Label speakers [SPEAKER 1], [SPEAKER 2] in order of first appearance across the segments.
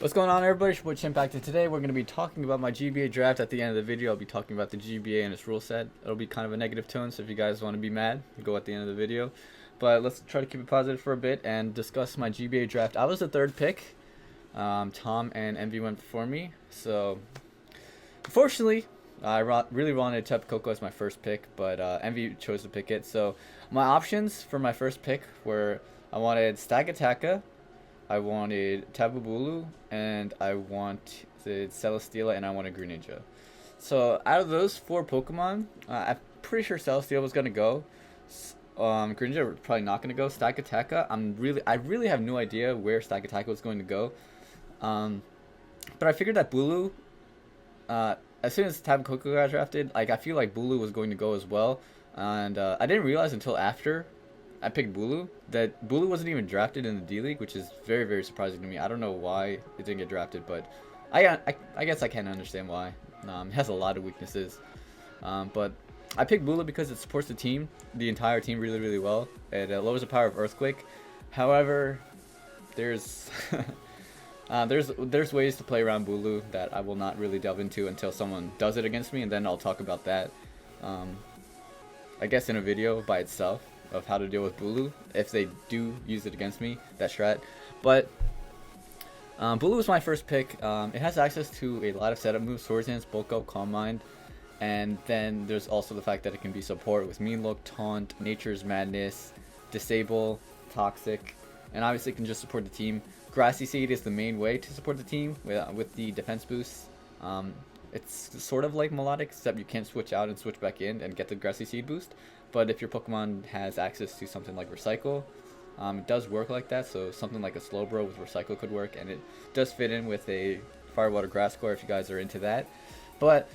[SPEAKER 1] What's going on, everybody? It's your boy Chimpact, and today we're going to be talking about my GBA draft. At the end of the video, I'll be talking about the GBA and its rule set. It'll be kind of a negative tone, so if you guys want to be mad, go at the end of the video. But let's try to keep it positive for a bit and discuss my GBA draft. I was the third pick. Tom and Envy went before me, so unfortunately, I really wanted Tapu Koko as my first pick, but Envy chose to pick it. So my options for my first pick were I wanted Stagataka, I wanted Tapu Bulu, and I wanted Celesteela, and I wanted Greninja. So out of those four Pokemon, I'm pretty sure Celesteela was gonna go. Greninja was probably not gonna go. Stagataka, I really have no idea where Stagataka was going to go. But I figured that Bulu, as soon as Tapu Koko got drafted, I feel like Bulu was going to go as well, and I didn't realize until after I picked Bulu that Bulu wasn't even drafted in the D League, which is very, very surprising to me. I don't know why it didn't get drafted, but I guess I can understand why. It has a lot of weaknesses, but I picked Bulu because it supports the entire team really, really well. It lowers the power of Earthquake. However, there's there's ways to play around Bulu that I will not really delve into until someone does it against me, and then I'll talk about that. I guess in a video by itself of how to deal with Bulu if they do use it against me, that strat. But Bulu was my first pick. It has access to a lot of setup moves: Swords Dance, Bulk Up, Calm Mind, and then there's also the fact that it can be support with Mean Look, Taunt, Nature's Madness, Disable, Toxic, and obviously it can just support the team. Grassy Seed is the main way to support the team with the defense boost. It's sort of like Melodic, except you can't switch out and switch back in and get the Grassy Seed boost. But if your Pokemon has access to something like Recycle, it does work like that. So something like a Slowbro with Recycle could work, and it does fit in with a Fire, Water, Grass core if you guys are into that. But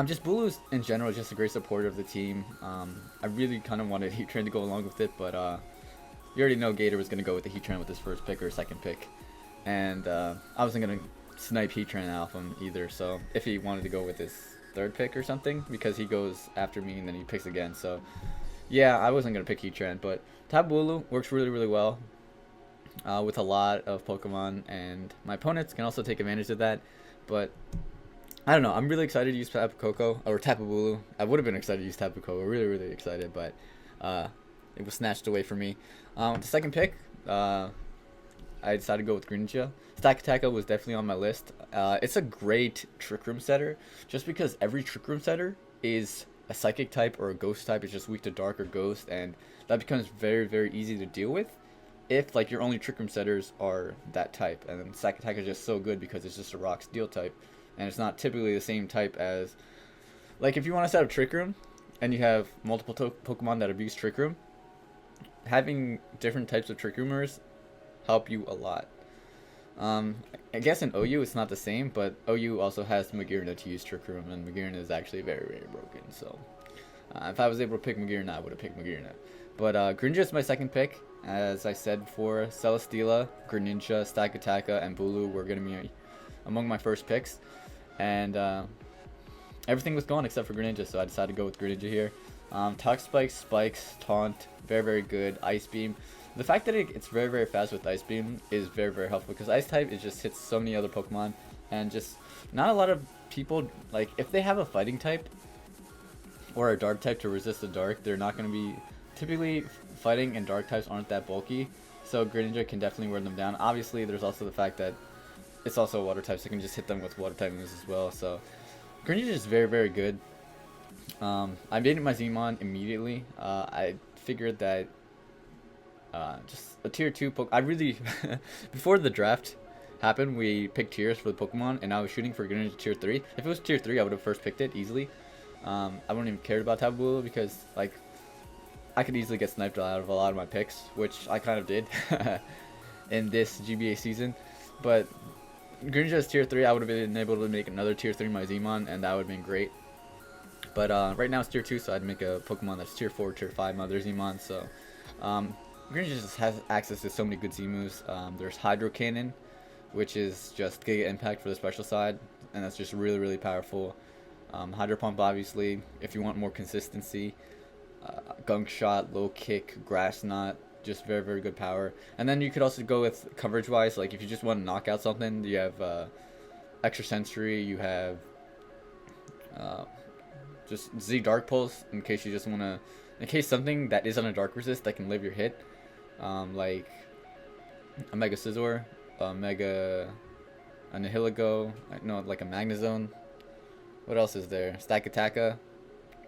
[SPEAKER 1] just Bulu's in general is just a great supporter of the team. I really kind of wanted Heatran to go along with it, but you already know Gator was going to go with the Heatran with his first pick or second pick, and I wasn't going to snipe Heatran off him either. So if he wanted to go with his third pick or something, because he goes after me and then he picks again. So yeah, I wasn't going to pick Heatran, but Tapu Bulu works really, really well with a lot of Pokemon, and my opponents can also take advantage of that. But I don't know, I'm really excited to use Tapu Koko, or Tapu Bulu. I would have been excited to use Tapu Koko, really, really excited, but it was snatched away from me. The second pick, I decided to go with Greninja. Stakataka was definitely on my list. It's a great Trick Room setter, just because every Trick Room setter is a Psychic type or a Ghost type. It's just weak to Dark or Ghost, and that becomes very, very easy to deal with if like your only Trick Room setters are that type. And then Stakataka is just so good because it's just a Rock Steel type, and it's not typically the same type as, like, if you want to set up Trick Room and you have multiple Pokemon that abuse Trick Room, having different types of Trick Roomers help you a lot. I guess in OU it's not the same, but OU also has Magearna to use Trick Room, and Magearna is actually very, very broken. So if I was able to pick Magearna, I would have picked Magearna. But Greninja is my second pick. As I said before, Celesteela, Greninja, Stakataka, and Bulu were going to be among my first picks. And everything was gone except for Greninja, so I decided to go with Greninja here. Toxic Spikes, Spikes, Taunt, very, very good. Ice Beam. The fact that it's very, very fast with Ice Beam is very, very helpful, because Ice type, it just hits so many other Pokemon, and just not a lot of people, like, if they have a Fighting type or a Dark type to resist the Dark, they're not going to be, typically Fighting and Dark types aren't that bulky, so Greninja can definitely wear them down. Obviously, there's also the fact that it's also a Water type, so you can just hit them with Water type moves as well, so Greninja is very, very good. I made my Zmon immediately. I figured that just a tier 2 I really before the draft happened, we picked tiers for the Pokemon, and I was shooting for Greninja tier 3. If it was tier 3, I would have first picked it easily. I wouldn't even cared about Tapu Bulu, because like I could easily get sniped out of a lot of my picks, which I kind of did in this GBA season. But Greninja is tier 3, I would have been able to make another tier 3 my Zmon, and that would have been great. But right now it's tier 2, so I'd make a Pokemon that's tier 4, tier 5, my other Zmon. So Greninja just has access to so many good Z moves. There's Hydro Cannon, which is just Giga Impact for the special side, and that's just really, really powerful. Hydro Pump, obviously, if you want more consistency. Gunk Shot, Low Kick, Grass Knot, just very, very good power. And then you could also go with coverage wise, like if you just want to knock out something, you have extra sensory, you have just Z Dark Pulse in case you just want to, in case something that is on a dark resist that can live your hit, like a Mega Scizor, a Nihilego, no, like a Magnezone. What else is there? Stack Attacka.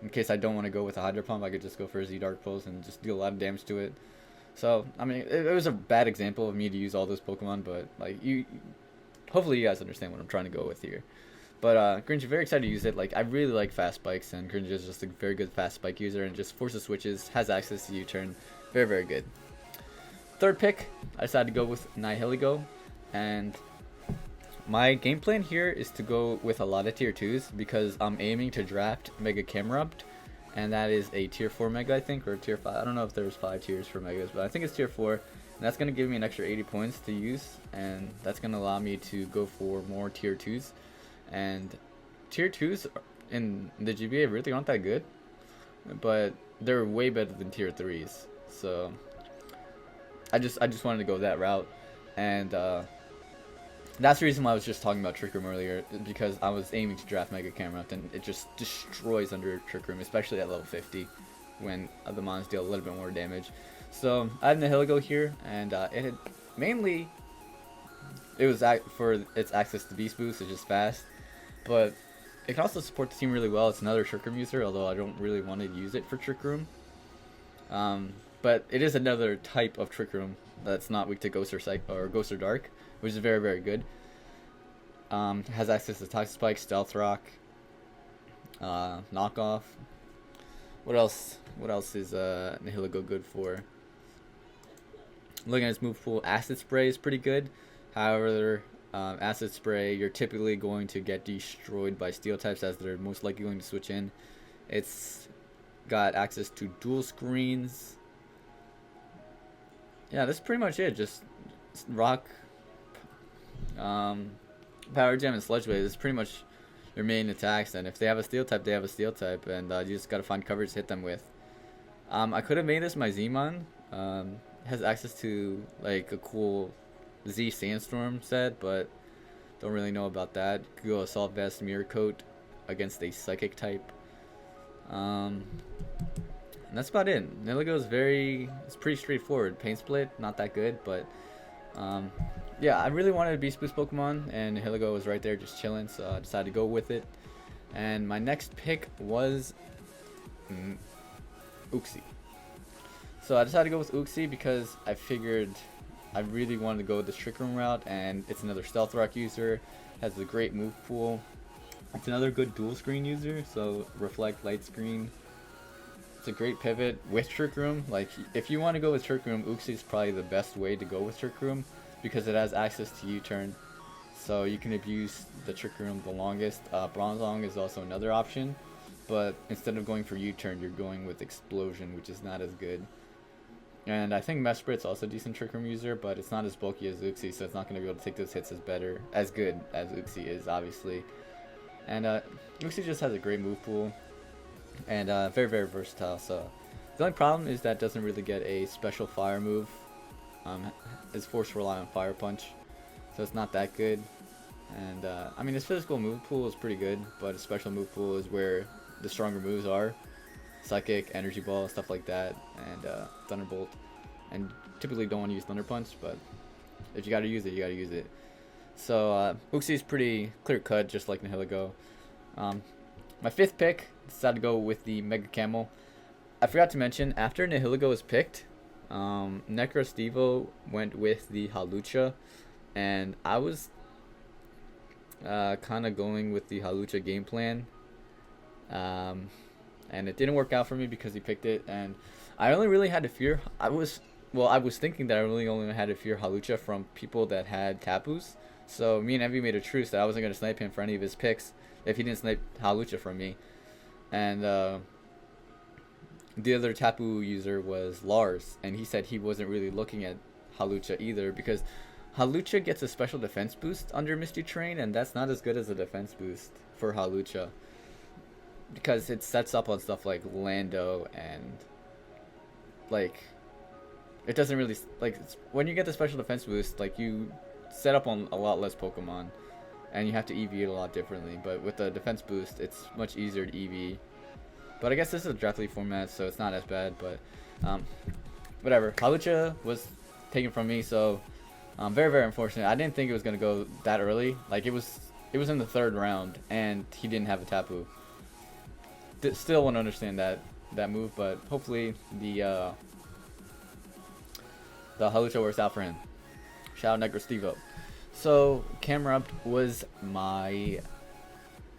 [SPEAKER 1] In case I don't want to go with a Hydro Pump, I could just go for a Z Dark Pulse and just deal a lot of damage to it. So, I mean, it was a bad example of me to use all those Pokemon, but like hopefully you guys understand what I'm trying to go with here. But Grinch, very excited to use it. Like, I really like fast spikes, and Grinch is just a very good fast spike user, and just forces switches, has access to U-turn, very, very good. Third pick, I decided to go with Nihilego, and my game plan here is to go with a lot of tier 2s because I'm aiming to draft Mega Camerupt, and that is a tier 4 Mega, I think, or tier 5. I don't know if there's 5 tiers for Megas, but I think it's tier 4. And that's going to give me an extra 80 points to use, and that's going to allow me to go for more tier 2s. And tier 2s in the GBA really aren't that good, but they're way better than tier 3s. So I just wanted to go that route, and that's the reason why I was just talking about Trick Room earlier, because I was aiming to draft Mega Camerupt, and it just destroys under Trick Room, especially at level 50, when the mons deal a little bit more damage. So I had Nihilego here, and it had mainly, it was for its access to Beast Boost, it's just fast, but it can also support the team really well. It's another Trick Room user, although I don't really want to use it for Trick Room. But it is another type of Trick Room that's not weak to Ghost or Ghost or Dark, which is very, very good. Has access to Toxic Spike, Stealth Rock, Knockoff. What else? What else is Nihilego good for? Looking at its move pool, Acid Spray is pretty good. However, Acid Spray, you're typically going to get destroyed by Steel types, as they're most likely going to switch in. It's got access to dual screens. Yeah, that's pretty much it. Just Rock, Power Gem, and Sludge Wave. That's pretty much your main attacks. And if they have a Steel type, they have a Steel type, and you just gotta find coverage to hit them with. I could have made this my Zmon. Has access to like a cool Z Sandstorm set, but don't really know about that. Could go Assault Vest, Mirror Coat against a Psychic type. And that's about it. Nihilego is it's pretty straightforward. Pain Split, not that good, but yeah, I really wanted a Beast Boost Pokemon, and Nihilego was right there just chilling, so I decided to go with it. And my next pick was Uxie. So I decided to go with Uxie because I figured I really wanted to go this Trick Room route, and it's another Stealth Rock user, has a great move pool. It's another good dual screen user, so Reflect, Light Screen. It's a great pivot with Trick Room. Like, if you want to go with Trick Room, Uxie is probably the best way to go with Trick Room because it has access to U-turn, so you can abuse the Trick Room the longest. Bronzong is also another option, but instead of going for U-turn, you're going with Explosion, which is not as good. And I think Mesprit's also a decent Trick Room user, but it's not as bulky as Uxie, so it's not going to be able to take those hits as good as Uxie is, obviously. And Uxie just has a great move pool, and very, very versatile. So the only problem is that it doesn't really get a special fire move. It's forced to rely on Fire Punch, so it's not that good. And I mean, his physical move pool is pretty good, but his special move pool is where the stronger moves are. Psychic, Energy Ball, stuff like that, and Thunderbolt. And typically don't want to use Thunder Punch, but if you gotta use it, you gotta use it. So Uxie is pretty clear cut, just like Nihilego. My fifth pick, decided to go with the Mega Camel. I forgot to mention, after Nihilego was picked, Necrostevo went with the Halucha, and I was kind of going with the Halucha game plan. And it didn't work out for me because he picked it, and I only really had to fear. I was thinking that I really only had to fear Halucha from people that had Tapus. So me and Envy made a truce that I wasn't gonna snipe him for any of his picks if he didn't snipe Halucha from me. And the other Tapu user was Lars, and he said he wasn't really looking at Halucha either because Halucha gets a special defense boost under Misty Terrain, and that's not as good as a defense boost for Halucha, because it sets up on stuff like Lando and like it doesn't really like when you get the special defense boost, like you set up on a lot less Pokemon, and you have to EV it a lot differently. But with the defense boost, it's much easier to EV. But I guess this is a draft league format, so it's not as bad. But whatever. Hawlucha was taken from me, so very very unfortunate. I didn't think it was gonna go that early. Like it was in the 3rd round, and he didn't have a Tapu. Still want to understand that move, but hopefully the Hawlucha works out for him. Shout out Stevo. So Camerupt was my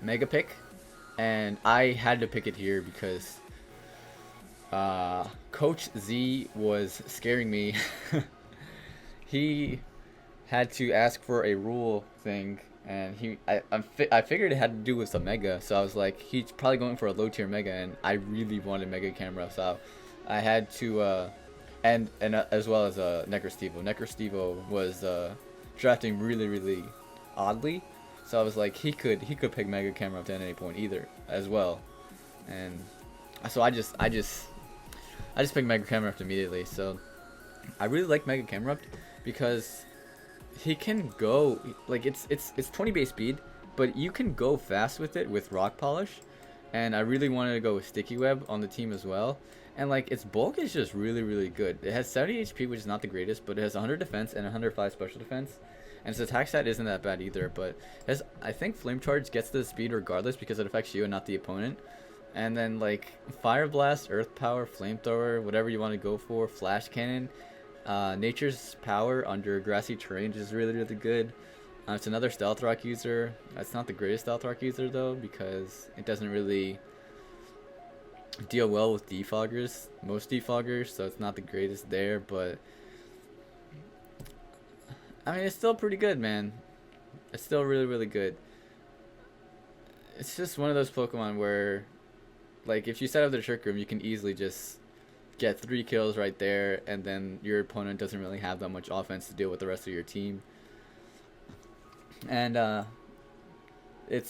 [SPEAKER 1] mega pick, and I had to pick it here because Coach Z was scaring me. He had to ask for a rule thing, and I figured it had to do with some mega, so I was like, he's probably going for a low tier mega, and I really wanted mega camera, so I had to and as well as Stevo. Stevo was drafting really oddly, so I was like, he could pick mega camera up to any point either as well, and so I just picked mega camera up immediately. So I really like mega camera up because he can go like it's 20 base speed, but you can go fast with it with rock polish, and I really wanted to go with sticky web on the team as well. And like its bulk is just really good. It has 70 HP, which is not the greatest, but it has 100 defense and 105 special defense, and its attack stat isn't that bad either. But it has, I think Flame Charge gets the speed regardless because it affects you and not the opponent. And then like Fire Blast, Earth Power, Flamethrower, whatever you want to go for, Flash Cannon, Nature's Power under grassy terrain is really good. It's another Stealth Rock user. It's not the greatest Stealth Rock user though, because it doesn't really deal well with defoggers, most defoggers, so it's not the greatest there, but I mean it's still pretty good, man. It's still really good. It's just one of those Pokemon where like if you set up the Trick Room, you can easily just get 3 kills right there, and then your opponent doesn't really have that much offense to deal with the rest of your team. And it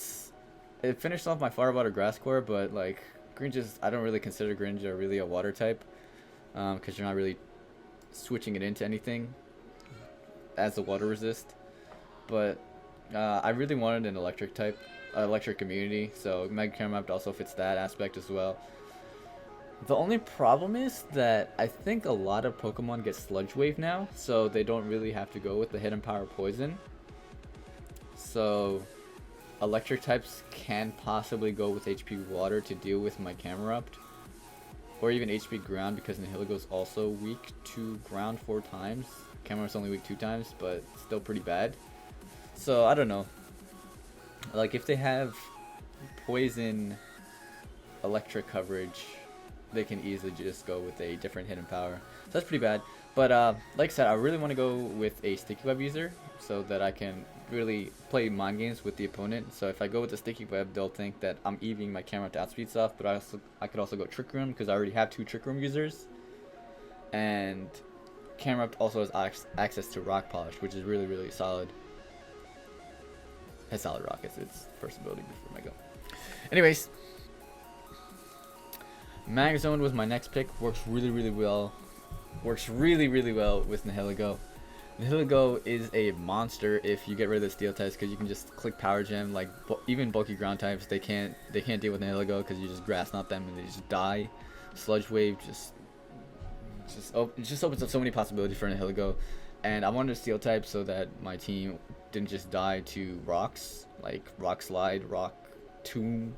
[SPEAKER 1] finished off my Fire Water Grass Core, but like Greninja, I don't really consider Greninja really a water type, because you're not really switching it into anything as a water resist. But I really wanted an electric type, electric immunity, so Mega Caramap also fits that aspect as well. The only problem is that I think a lot of Pokemon get Sludge Wave now, so they don't really have to go with the Hidden Power Poison. So electric types can possibly go with HP Water to deal with my Camerupt, or even HP Ground, because Nihilego is also weak to Ground 4 times. Camerupt's only weak 2 times, but still pretty bad. So I don't know. Like if they have Poison Electric coverage, they can easily just go with a different hidden power. So that's pretty bad. But like I said, I really want to go with a Sticky Web user so that I can really play mind games with the opponent. So if I go with the Sticky Web, they'll think that I'm EVing my camera to outspeed stuff, but I could also go Trick Room because I already have 2 Trick Room users. And Camerupt also has access to Rock Polish, which is really solid. Has solid rock as its first ability before Mega. Anyways, Magzone was my next pick. Works really well. Works really well with Nihilego. Nihilego is a monster if you get rid of the steel types, because you can just click Power Gem. Like even bulky ground types, they can't deal with Nihilego because you just grass knot them and they just die. Sludge Wave just opens up so many possibilities for Nihilego, and I wanted a steel type so that my team didn't just die to rocks like Rock Slide, Rock Tomb,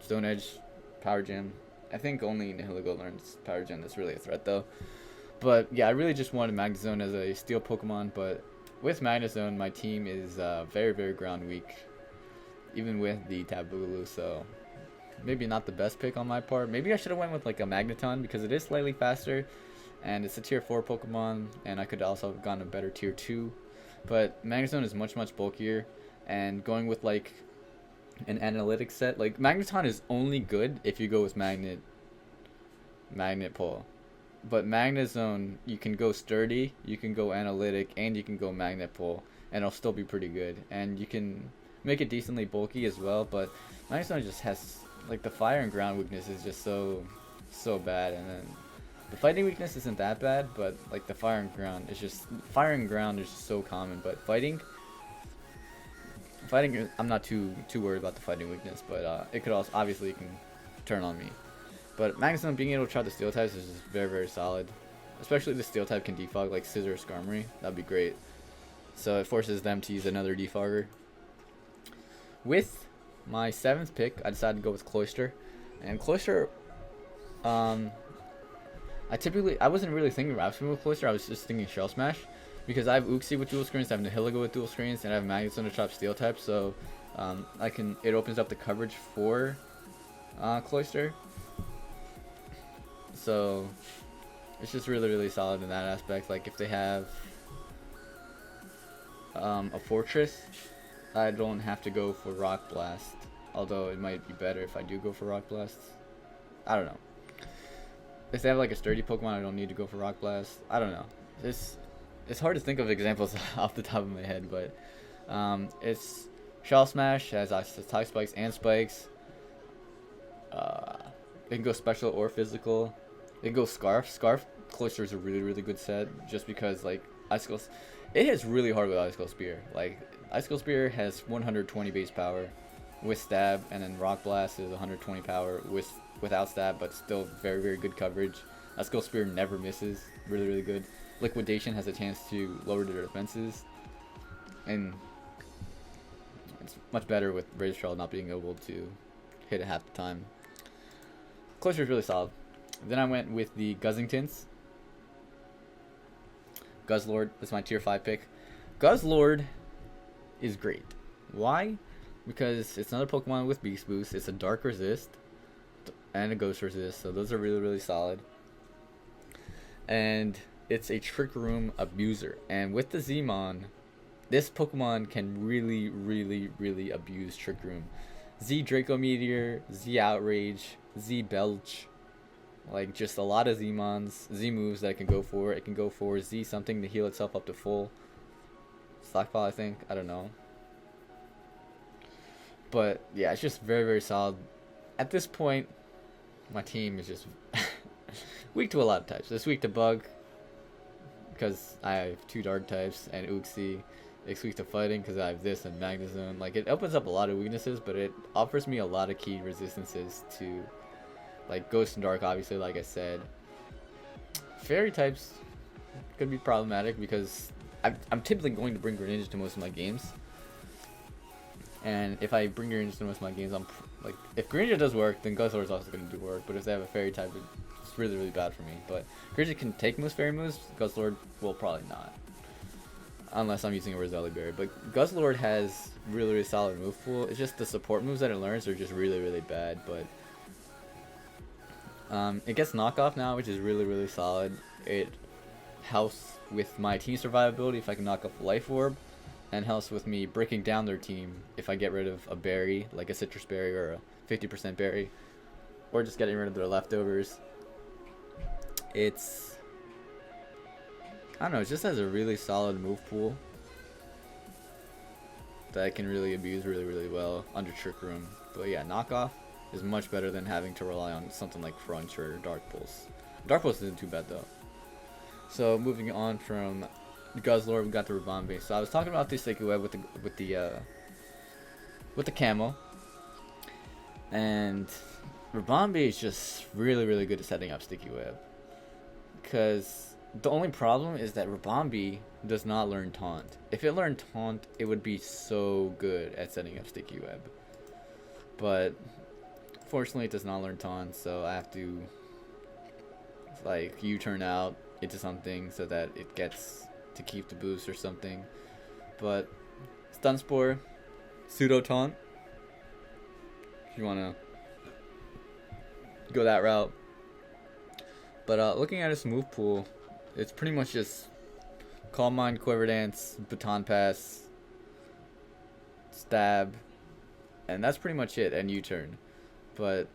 [SPEAKER 1] Stone Edge, Power Gem. I think only Nihilego learns Power Gem. That's really a threat though. But yeah, I really just wanted Magnezone as a steel Pokemon, but with Magnezone, my team is very ground weak, even with the Taboogaloo, so maybe not the best pick on my part. Maybe I should have went with like a Magneton because it is slightly faster, and it's a tier 4 Pokemon, and I could also have gotten a better tier 2. But Magnezone is much bulkier, and going with like an analytic set, like Magneton is only good if you go with Magnet Pull. But Magnezone, you can go sturdy, you can go analytic, and you can go Magnet Pull, and it'll still be pretty good. And you can make it decently bulky as well, but Magnezone just has like the fire and ground weakness is just so bad, and then The fighting weakness isn't that bad, but like the fire and ground is just so common. But fighting, I'm not too worried about the fighting weakness, but it could also obviously it can turn on me. But Magnus being able to try the steel types is just very solid. Especially the steel type can defog like Scizor Skarmory. That'd be great. So it forces them to use another defogger. With my 7th pick, I decided to go with Cloyster. And Cloyster, I wasn't really thinking Rap Spin with Cloyster. I was just thinking Shell Smash. Because I have Uxie with dual screens, I have Nihilego with dual screens, and I have Magnus to chop steel type. So it opens up the coverage for Cloyster. So it's just really solid in that aspect. Like if they have a Fortress, I don't have to go for Rock Blast. Although it might be better if I do go for Rock Blast. I don't know. If they have like a sturdy Pokemon, I don't need to go for Rock Blast. I don't know. It's hard to think of examples off the top of my head, but it's Shell Smash has attack spikes and spikes. It can go special or physical. It can go Scarf. Scarf Cloyster is a really good set just because like Icicle, it hits really hard with Icicle Spear. Like Icicle Spear has 120 base power with stab, and then Rock Blast is 120 power without stab, but still very good coverage. Icicle Spear never misses. Really good. Liquidation has a chance to lower their defenses, and it's much better with Razor Shell not being able to hit it half the time. Cloyster is really solid. Then I went with the Guzzingtons. Guzzlord is my tier 5 pick. Guzzlord is great. Why? Because it's another Pokemon with Beast Boost. It's a Dark Resist and a Ghost Resist, so those are really solid. And it's a Trick Room abuser. And with the Zmon, this Pokemon can really abuse Trick Room. Z Draco Meteor, Z Outrage, Z Belch. Like just a lot of Z moves that it can go for. It can go for Z something to heal itself up to full. Stockpile, I think. I don't know. But yeah, it's just very solid. At this point, my team is just weak to a lot of types. It's weak to Bug, because I have 2 dark types, and Uxie. It's weak to fighting because I have this and Magnezone. Like it opens up a lot of weaknesses, but it offers me a lot of key resistances to like Ghost and Dark, obviously, like I said. Fairy types could be problematic because I'm typically going to bring Greninja to most of my games. And if I bring Greninja to most of my games, I'm like, if Greninja does work, then Guzzlord is also going to do work. But if they have a Fairy type, it's really bad for me. But Greninja can take most Fairy moves. Guzzlord will probably not, unless I'm using a Roselli Berry. But Guzzlord has really solid move pool. It's just the support moves that it learns are just really bad. But it gets knockoff now, which is really solid. It helps with my team survivability if I can knock off Life Orb, and helps with me breaking down their team if I get rid of a berry, like a citrus berry or a 50% berry, or just getting rid of their leftovers. It's, I don't know, it just has a really solid move pool that I can really abuse really well under Trick Room. But yeah, knockoff is much better than having to rely on something like Crunch or Dark Pulse. Dark Pulse isn't too bad though. So moving on from Guzzlord, we got the Ribombe. So I was talking about the Sticky Web with the camo, and Ribombe is just really good at setting up Sticky Web. Because the only problem is that Ribombe does not learn Taunt. If it learned Taunt, it would be so good at setting up Sticky Web. But fortunately, it does not learn Taunt, so I have to like U-turn out into something so that it gets to keep the boost or something. But Stun Spore, Pseudo Taunt, if you want to go that route. But looking at its move pool, it's pretty much just Calm Mind, Quiver Dance, Baton Pass, Stab, and that's pretty much it, and U-turn. But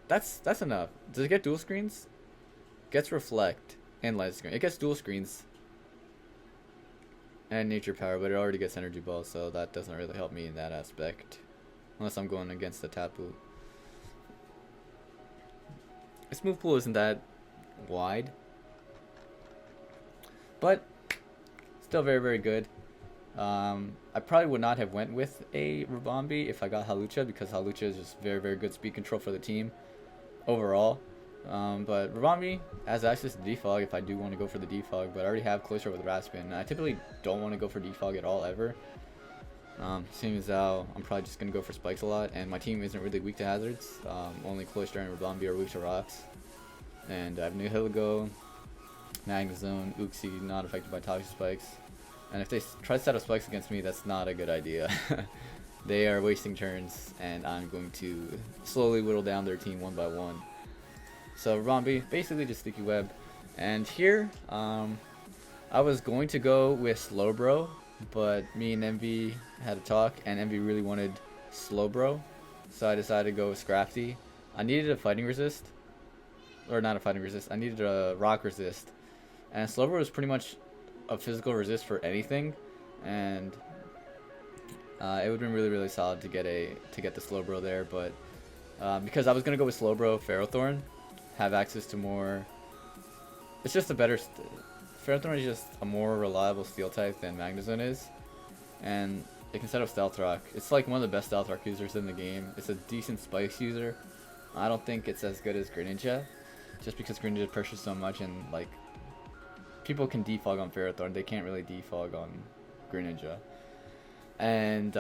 [SPEAKER 1] that's enough. Does it get dual screens? Gets Reflect and Light Screen. It gets dual screens and Nature Power, but it already gets Energy Ball, so that doesn't really help me in that aspect, unless I'm going against the Tapu. Its move pool isn't that wide, but still very, very good. I probably would not have went with a Rabambi if I got Halucha, because Halucha is just very, very good speed control for the team overall. But Rabambi has access to defog if I do want to go for the defog, but I already have Cloister with Raspin. I typically don't want to go for defog at all ever. Seeing as how I'm probably just going to go for spikes a lot, and my team isn't really weak to hazards. Only Cloister and Rabambi are weak to rocks. And I have Nihilego, Magnezone, Uxie not affected by toxic spikes. And if they try to set up spikes against me, that's not a good idea. They are wasting turns, and I'm going to slowly whittle down their team one by one. So Rabambi, basically just Sticky Web. And here, I was going to go with Slowbro, but me and Envy had a talk, and Envy really wanted Slowbro. So I decided to go with Scrafty. I needed a fighting resist. Or not a fighting resist, I needed a rock resist. And Slowbro was pretty much a physical resist for anything, and it would have been really, really solid to get the Slowbro there, but because I was gonna go with Slowbro, Ferrothorn, have access to more. It's just a better. Ferrothorn is just a more reliable steel type than Magnezone is, and it can set up Stealth Rock. It's like one of the best Stealth Rock users in the game. It's a decent Spikes user. I don't think it's as good as Greninja, just because Greninja pressures so much, and like, people can defog on Ferrothorn, they can't really defog on Greninja. And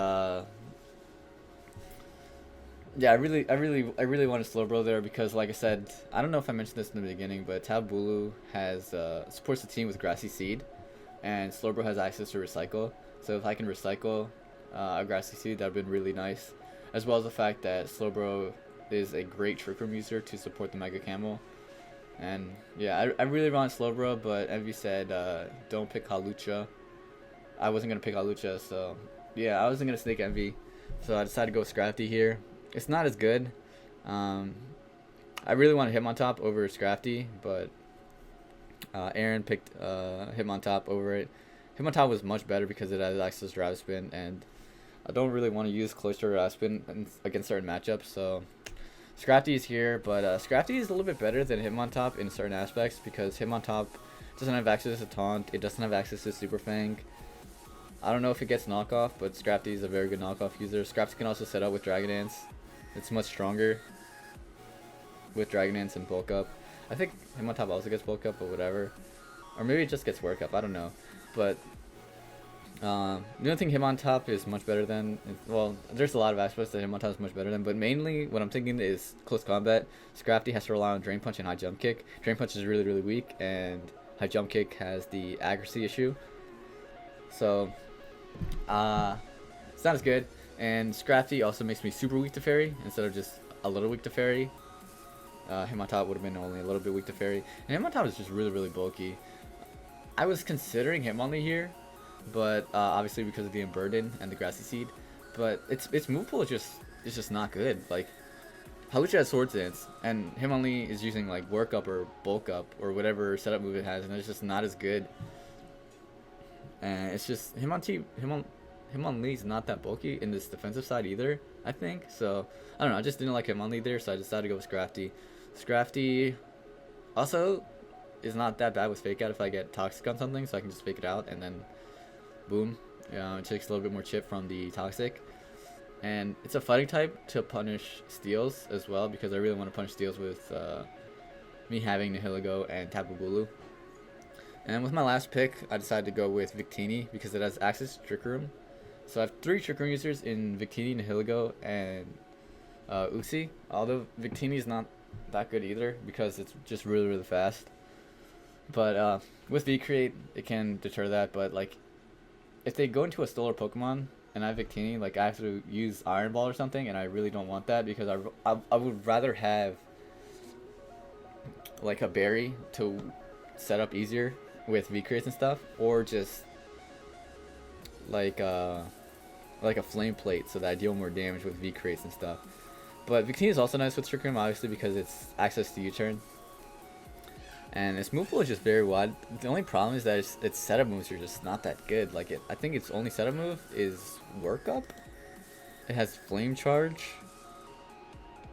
[SPEAKER 1] yeah, I really wanted Slowbro there because, like I said, I don't know if I mentioned this in the beginning, but Tabulu has supports the team with Grassy Seed, and Slowbro has access to Recycle. So if I can recycle a Grassy Seed, that'd been really nice. As well as the fact that Slowbro is a great Trick Room user to support the Mega Camel. And yeah, I really want Slowbro, but Envy said don't pick Halucha. I wasn't gonna pick Halucha, so yeah, I wasn't gonna snake Envy, so I decided to go with Scrafty here. It's not as good. I really wanted Hitmontop over Scrafty, but Aaron picked Hitmontop over it. Hitmontop was much better because it has access to Raspin, and I don't really want to use Cloister or Raspin against certain matchups, so Scrafty is here, but Scrafty is a little bit better than Hitmontop in certain aspects because Hitmontop doesn't have access to Taunt, it doesn't have access to Super Fang. I don't know if it gets knockoff, but Scrafty is a very good knockoff user. Scrafty can also set up with Dragon Dance. It's much stronger with Dragon Dance and Bulk Up. I think Hitmontop also gets Bulk Up, but whatever. Or maybe it just gets Work Up, I don't know. But the only thing Hitmontop is much better than, well, there's a lot of aspects that Hitmontop is much better than, but mainly what I'm thinking is close combat. Scrafty has to rely on Drain Punch and High Jump Kick. Drain Punch is really, really weak, and High Jump Kick has the accuracy issue. So, it's not as good. And Scrafty also makes me super weak to Fairy instead of just a little weak to Fairy. Hitmontop would have been only a little bit weak to Fairy. And Hitmontop is just really, really bulky. I was considering Hitmonlee here, but obviously because of the Unburden and the Grassy Seed, but its move pool is just not good. Like, Halucha has Sword Dance, and Hitmonlee is using like Work Up or Bulk Up or whatever setup move it has, and it's just not as good. And it's just Hitmonlee's not that bulky in this defensive side either, I think. So I don't know, I just didn't like Hitmonlee there, so I decided to go with Scrafty. Scrafty also is not that bad with Fake Out if I get Toxic on something, so I can just fake it out and then boom. It takes a little bit more chip from the Toxic. And it's a fighting type to punish steals as well, because I really want to punish steals with me having Nihilego and Tapu Bulu. And with my last pick, I decided to go with Victini because it has access to Trick Room. So I have 3 Trick Room users in Victini, Nihilego, and Uxie. Although Victini is not that good either because it's just really, really fast. But with V-Create, it can deter that. But like, if they go into a Stolar Pokemon and I have Victini, like I have to use Iron Ball or something, and I really don't want that because I would rather have like a berry to set up easier with V-Creates and stuff, or just like a Flame Plate so that I deal more damage with V-Creates and stuff. But Victini is also nice with Trick Room, obviously, because it's access to U-Turn. And its move pool is just very wide. The only problem is that its setup moves are just not that good. Like I think its only setup move is Work Up. It has Flame Charge.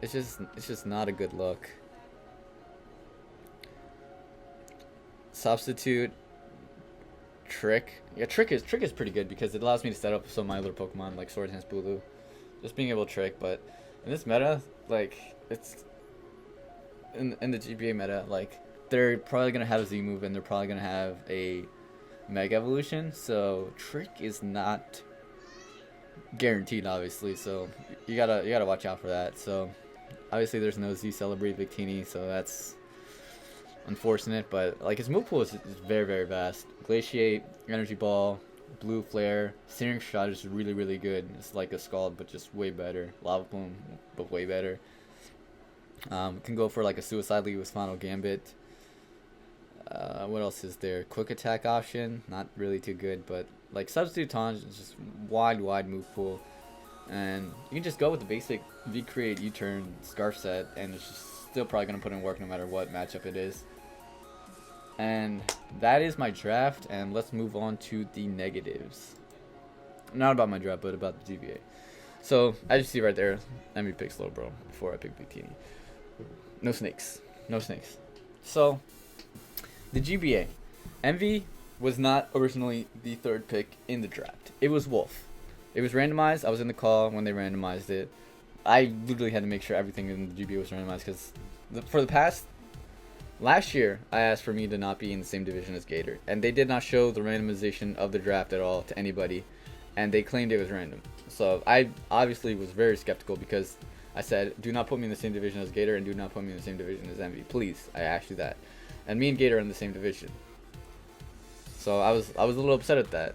[SPEAKER 1] It's just not a good look. Substitute, Trick. Yeah, Trick is pretty good because it allows me to set up some of my other Pokemon like Sword Dance Bulu. Just being able to Trick, but in this meta, like it's in the GBA meta, like they're probably gonna have a Z move and they're probably gonna have a Mega Evolution, so Trick is not guaranteed, obviously. So you gotta watch out for that. So obviously there's no Z Celebrate Victini, so that's unfortunate. But like his move pool is very very vast. Glaciate, Energy Ball, Blue Flare, Searing Shot is really good. It's like a Scald but just way better. Lava Plume but way better. Can go for like a Suicide League with Final Gambit. What else is there? Quick attack option, not really too good, but like Substitute Taunt is just wide move pool, and you can just go with the basic V Create U-turn Scarf set, and it's just still probably gonna put in work no matter what matchup it is. And that is my draft, and let's move on to the negatives. Not about my draft, but about the GBA. So as you see right there, Envy picks Slow Bro before I pick Victini. No snakes, no snakes. So the GBA, Envy was not originally the third pick in the draft. It was Wolf. It was randomized. I was in the call when they randomized it. I literally had to make sure everything in the GBA was randomized because for the past last year, I asked for me to not be in the same division as Gator, and they did not show the randomization of the draft at all to anybody, and they claimed it was random. So I obviously was very skeptical because I said, do not put me in the same division as Gator and do not put me in the same division as Envy. Please, I asked you that. And me and Gator are in the same division. So I was a little upset at that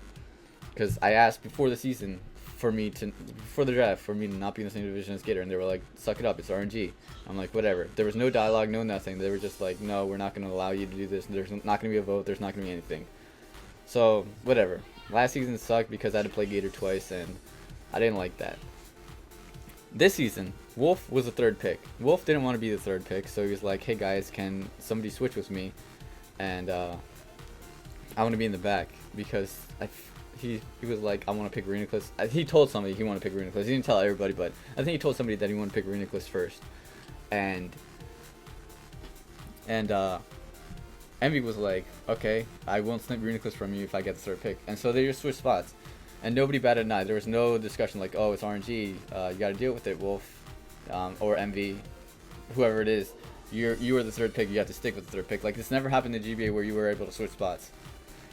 [SPEAKER 1] because I asked before the season for the draft for me to not be in the same division as Gator, and they were like, suck it up, it's RNG. I'm like, whatever. There was no dialogue, no nothing. They were just like, no, we're not going to allow you to do this. There's not going to be a vote. There's not going to be anything. So whatever. Last season sucked because I had to play Gator twice, and I didn't like that. This season, Wolf was the third pick. Wolf didn't want to be the third pick, so he was like, hey guys, can somebody switch with me? And I want to be in the back because he was like, I want to pick Reuniclus. He told somebody he wanted to pick Reuniclus. He didn't tell everybody, but I think he told somebody that he wanted to pick Reuniclus first. And Envy was like, okay, I won't snip Reuniclus from you if I get the third pick. And so they just switched spots. And nobody batted an eye. There was no discussion like, oh, it's RNG. You got to deal with it, Wolf, or Envy, whoever it is. You were the third pick. You have to stick with the third pick. Like, this never happened in GBA where you were able to switch spots.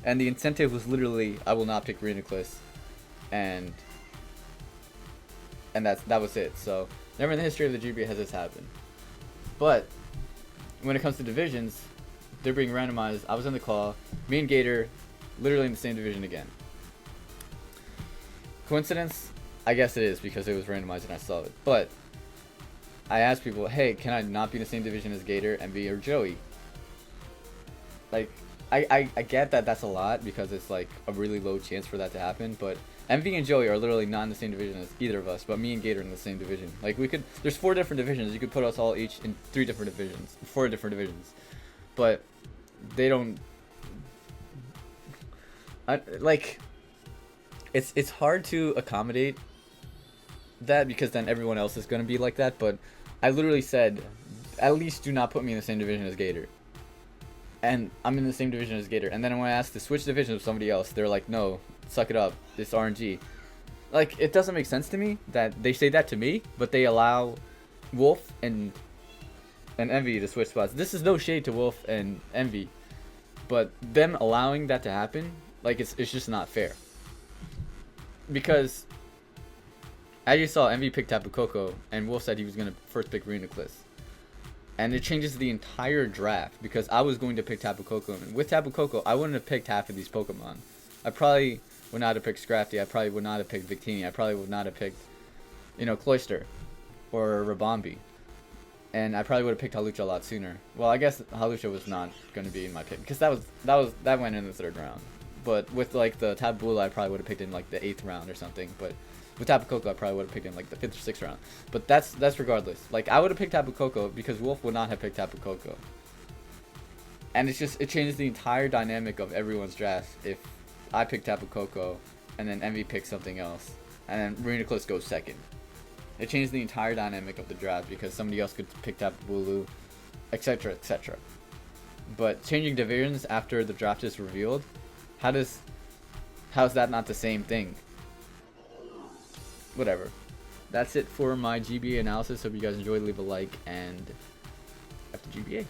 [SPEAKER 1] And the incentive was literally, I will not pick Reuniclus, and that was it. So never in the history of the GBA has this happened. But when it comes to divisions, they're being randomized. I was in the call. Me and Gator, literally in the same division again. Coincidence? I guess it is because it was randomized and I saw it. But I asked people, hey, can I not be in the same division as Gator, Envy, or Joey? Like, I get that that's a lot because it's like a really low chance for that to happen, but Envy and Joey are literally not in the same division as either of us, but me and Gator are in the same division. Like, there's 4 different divisions. You could put us all each in 4 different divisions. But they don't, it's hard to accommodate that because then everyone else is going to be like that, but I literally said, at least do not put me in the same division as Gator. And I'm in the same division as Gator. And then when I asked to switch divisions with somebody else, they're like, no, suck it up. It's RNG. Like, it doesn't make sense to me that they say that to me, but they allow Wolf and Envy to switch spots. This is no shade to Wolf and Envy, but them allowing that to happen, like, it's just not fair. Because as you saw, Envy picked Tapu Koko, and Wolf said he was going to first pick Reuniclus. And it changes the entire draft because I was going to pick Tapu Koko. And with Tapu Koko, I wouldn't have picked half of these Pokemon. I probably would not have picked Scrafty. I probably would not have picked Victini. I probably would not have picked, Cloyster or Rabombi. And I probably would have picked Hawlucha a lot sooner. Well, I guess Hawlucha was not going to be in my pick because that went in the 3rd round. But with like the Tapu Bulu, I probably would have picked in like the 8th round or something. But with Tapu Koko, I probably would have picked in like the 5th or 6th round. But that's regardless. Like, I would have picked Tapu Koko because Wolf would not have picked Tapu Koko. And it changes the entire dynamic of everyone's draft if I pick Tapu Koko and then Envy picks something else and then Reuniclus goes second. It changes the entire dynamic of the draft because somebody else could pick Tapu Bulu, etc., etc. But changing divisions after the draft is revealed, how's that not the same thing? Whatever. That's it for my GBA analysis. Hope you guys enjoyed. Leave a like and after GBA.